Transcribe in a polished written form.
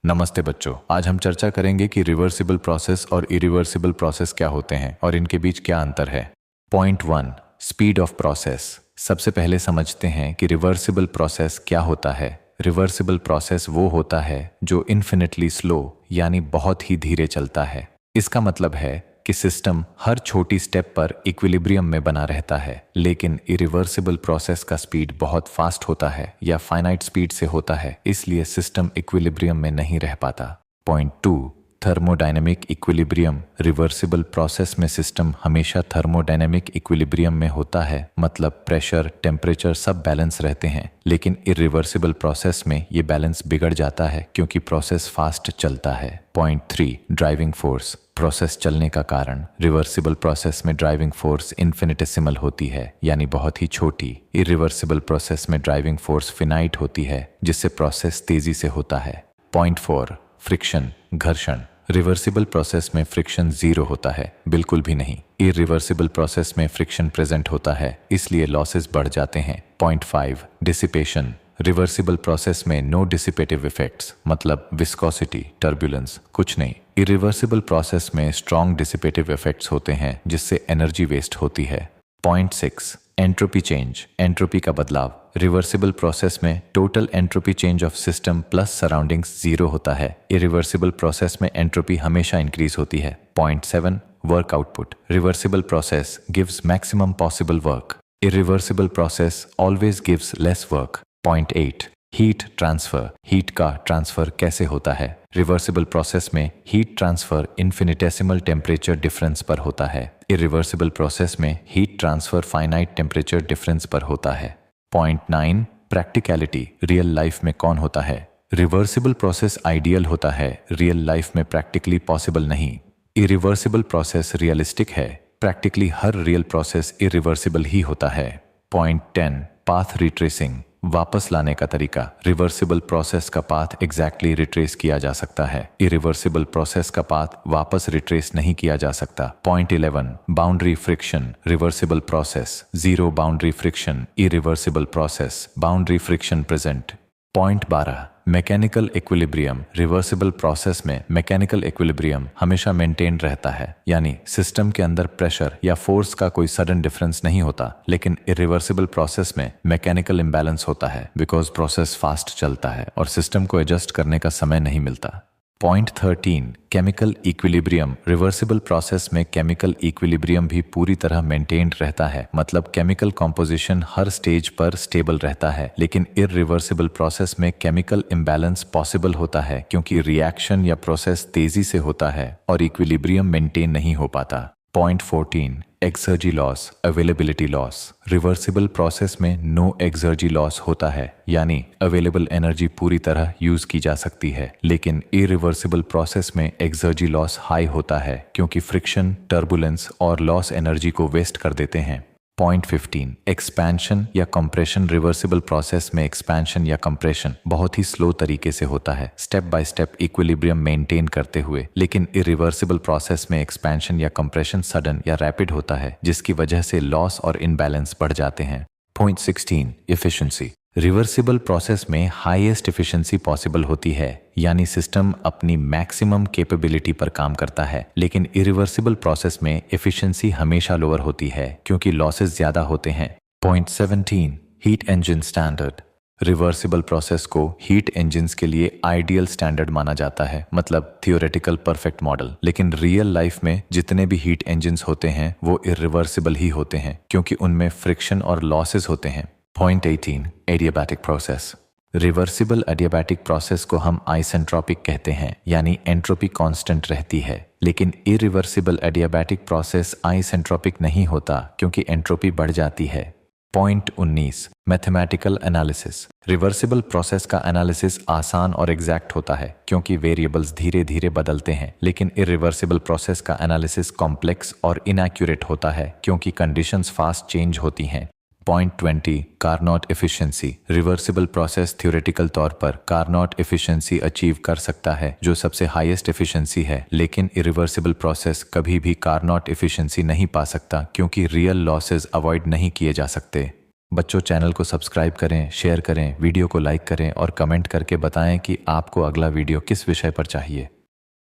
नमस्ते बच्चों, आज हम चर्चा करेंगे कि रिवर्सिबल प्रोसेस और इरिवर्सिबल प्रोसेस क्या होते हैं और इनके बीच क्या अंतर है। Point 1, speed of process. सबसे पहले समझते हैं कि रिवर्सिबल प्रोसेस क्या होता है। रिवर्सिबल प्रोसेस वो होता है जो इन्फिनिटली स्लो यानी बहुत ही धीरे चलता है। इसका मतलब है कि सिस्टम हर छोटी स्टेप पर इक्विलिब्रियम में बना रहता है, लेकिन इरिवर्सिबल प्रोसेस का स्पीड बहुत फास्ट होता है या फाइनाइट स्पीड से होता है, इसलिए सिस्टम इक्विलिब्रियम में नहीं रह पाता। Point 2, thermodynamic equilibrium. Reversible process में सिस्टम हमेशा थर्मोडायनेमिक इक्विलिब्रियम में होता है, मतलब प्रेशर, टेम्परेचर सब बैलेंस रहते हैं। लेकिन इरिवर्सिबल प्रोसेस में ये बैलेंस बिगड़ जाता है क्योंकि प्रोसेस फास्ट चलता है। Point 3, driving force. प्रोसेस चलने का कारण। रिवर्सिबल प्रोसेस में ड्राइविंग फोर्स इन्फिनिटेसिमल होती है, यानी बहुत ही छोटी। इरिवर्सिबल प्रोसेस में ड्राइविंग फोर्स फिनाइट होती है, जिससे प्रोसेस तेजी से होता है। पॉइंट 4, फ्रिक्शन, घर्षण। रिवर्सिबल प्रोसेस में फ्रिक्शन 0 होता है, बिल्कुल भी नहीं। इरिवर्सिबल प्रोसेस में फ्रिक्शन प्रेजेंट होता है, इसलिए लॉसेस बढ़ जाते हैं। Point 5, dissipation. रिवर्सिबल प्रोसेस में नो डिसिपेटिव इफेक्ट्स, मतलब विस्कोसिटी, टर्बुलेंस, कुछ नहीं। इरिवर्सिबल प्रोसेस में स्ट्रॉन्ग डिसिपेटिव इफेक्ट्स होते हैं, जिससे एनर्जी वेस्ट होती है। पॉइंट 6, एंट्रोपी चेंज, एंट्रोपी का बदलाव। रिवर्सिबल प्रोसेस में total entropy change of system plus surroundings 0 होता है। इरिवर्सिबल प्रोसेस में एंट्रोपी हमेशा इंक्रीज होती है। Point 7, work output. Reversible process gives maximum possible work. Irreversible process always gives lace work. Point 8, heat transfer. Heat का transfer कैसे होता है? रिवर्सिबल प्रोसेस में heat transfer infinitesimal temperature difference पर होता है। इरिवर्सिबल प्रोसेस में heat transfer finite temperature difference पर होता है। Point 9, practicality. रियल लाइफ में कौन होता है? रिवर्सिबल प्रोसेस आइडियल होता है, रियल लाइफ में प्रैक्टिकली पॉसिबल नहीं। इरिवर्सिबल प्रोसेस रियलिस्टिक है, प्रैक्टिकली हर रियल प्रोसेस इरिवर्सिबल ही होता है। पॉइंट 10, पाथ रिट्रेसिंग, वापस लाने का तरीका। रिवर्सिबल प्रोसेस का पाथ एग्जैक्टली रिट्रेस किया जा सकता है, इरिवर्सिबल प्रोसेस का पाथ वापस रिट्रेस नहीं किया जा सकता। Point 11, boundary friction. Reversible process 0 boundary friction, irreversible process boundary friction present. Point 12, mechanical equilibrium. Reversible process में मैकेनिकल इक्विलिब्रियम हमेशा मेंटेन रहता है, यानी सिस्टम के अंदर प्रेशर या फोर्स का कोई सडन डिफरेंस नहीं होता। लेकिन इरिवर्सिबल प्रोसेस में मैकेनिकल इम्बैलेंस होता है, बिकॉज प्रोसेस फास्ट चलता है और सिस्टम को एडजस्ट करने का समय नहीं मिलता। Point 13, chemical equilibrium. Reversible process में केमिकल इक्विलिब्रियम भी पूरी तरह मेंटेन्ड रहता है, मतलब केमिकल कॉम्पोजिशन हर स्टेज पर स्टेबल रहता है। लेकिन इरिवर्सिबल प्रोसेस में केमिकल इम्बैलेंस पॉसिबल होता है क्योंकि रिएक्शन या प्रोसेस तेजी से होता है और इक्विलिब्रियम मेंटेन नहीं हो पाता। Point 14, exergy loss, availability loss. Reversible process में नो एक्सर्जी लॉस होता है, यानी अवेलेबल एनर्जी पूरी तरह यूज की जा सकती है। लेकिन इरिवर्सिबल प्रोसेस में एक्सर्जी लॉस हाई होता है क्योंकि फ्रिक्शन, टर्बुलेंस और लॉस एनर्जी को वेस्ट कर देते हैं। पॉइंट 15, एक्सपेंशन या कंप्रेशन। रिवर्सिबल प्रोसेस में एक्सपेंशन या कंप्रेशन बहुत ही स्लो तरीके से होता है, step by step equilibrium maintain करते हुए। लेकिन इरिवर्सिबल प्रोसेस में एक्सपेंशन या कंप्रेशन सडन या रैपिड होता है, जिसकी वजह से लॉस और इनबैलेंस बढ़ जाते हैं। Point 16, efficiency. रिवर्सिबल प्रोसेस में हाईएस्ट एफिशिएंसी पॉसिबल होती है, यानी सिस्टम अपनी मैक्सिमम कैपेबिलिटी पर काम करता है। लेकिन इरिवर्सिबल प्रोसेस में एफिशिएंसी हमेशा लोअर होती है क्योंकि लॉसेस ज्यादा होते हैं। Point 17, heat engine standard. Reversible process को हीट इंजन्स के लिए आइडियल स्टैंडर्ड माना जाता है, मतलब थियोरेटिकल परफेक्ट मॉडल। लेकिन रियल लाइफ में जितने भी हीट इंजन्स होते हैं वो इरिवर्सिबल ही होते हैं क्योंकि उनमें फ्रिक्शन और लॉसेस होते हैं। Point 18, adiabatic process. Reversible adiabatic process को हम आइसेंट्रोपिक कहते हैं, यानी एंट्रोपी कांस्टेंट रहती है। लेकिन इरिवर्सिबल एडियाबैटिक प्रोसेस आइसेंट्रोपिक नहीं होता क्योंकि एंट्रोपी बढ़ जाती है। Point 19, mathematical analysis. Reversible process का एनालिसिस आसान और एग्जैक्ट होता है क्योंकि वेरिएबल्स धीरे धीरे बदलते हैं। लेकिन इरिवर्सिबल प्रोसेस का एनालिसिस कॉम्प्लेक्स और इनएक्यूरेट होता है क्योंकि कंडीशंस फास्ट चेंज होती हैं। Point 20, Carnot efficiency. Reversible process theoretical तौर पर कार्नोट एफिशिएंसी अचीव कर सकता है, जो सबसे हाईएस्ट एफिशिएंसी है। लेकिन इरिवर्सिबल प्रोसेस कभी भी कार्नोट एफिशिएंसी नहीं पा सकता क्योंकि रियल लॉसेस अवॉइड नहीं किए जा सकते। बच्चों, चैनल को सब्सक्राइब करें, शेयर करें, वीडियो को लाइक करें और कमेंट करके बताएं कि आपको अगला वीडियो किस विषय पर चाहिए।